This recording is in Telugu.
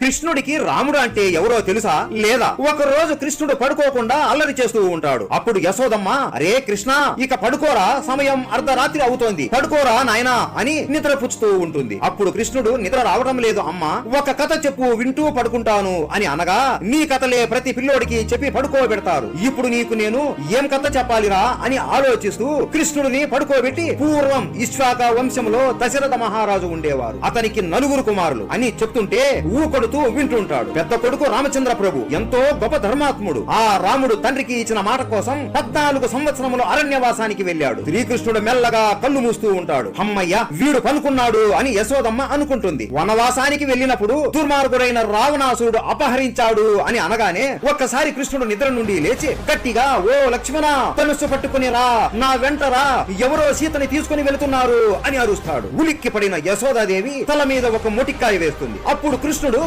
కృష్ణుడికి రాముడు అంటే ఎవరో తెలుసా? లేదా? ఒక రోజు కృష్ణుడు పడుకోకుండా అల్లరి చేస్తూ ఉంటాడు. అప్పుడు యశోదమ్మ, అరే కృష్ణ, ఇక పడుకోరా, సమయం అర్ధరాత్రి అవుతోంది, పడుకోరా నాయనా అని నిద్ర పుచ్చుతూ ఉంటుంది. అప్పుడు కృష్ణుడు, నిద్ర రావడం లేదు అమ్మా, ఒక కథ చెప్పు, వింటూ పడుకుంటాను అని అనగా, నీ కథలే ప్రతి పిల్లోడికి చెప్పి పడుకోబెడతారు, ఇప్పుడు నీకు నేను ఏం కథ చెప్పాలిరా అని ఆలోచిస్తూ కృష్ణుడిని పడుకోబెట్టి, పూర్వం ఇక్ష్వాక వంశంలో దశరథ మహారాజు ఉండేవారు, అతనికి 9 కుమారులు అని చెప్తుంటే ఊకొడుతూ వింటుంటాడు. పెద్ద కొడుకు రామచంద్ర ప్రభు ఎంతో గొప్ప ధర్మాత్ముడు. ఆ రాముడు తండ్రికి ఇచ్చిన మాట కోసం 14 సంవత్సరములు అరణ్యవాసానికి వెళ్ళాడు. శ్రీకృష్ణుడు మెల్లగా కళ్ళు మూస్తూ ఉంటాడు. అమ్మయ్య, వీడు పనుకున్నాడు అని యశోదమ్మ అనుకుంటుంది. వనవాసానికి వెళ్ళినప్పుడు దుర్మార్గుడైన రావణాసురుడు అపహరించాడు అని అనగానే ఒక్కసారి కృష్ణుడు నిద్ర నుండి లేచి గట్టిగా, ఓ లక్ష్మణ, ధనుస్సు పట్టుకుని రా, నా వెంట రా, ఎవరో సీతని తీసుకుని వెళుతున్నారు అని అరుస్తాడు. ఉలిక్కి పడిన యశోదాదేవి తల మీద ఒక మొటిక్కాయ వేస్తుంది. అప్పుడు కృష్ణుడు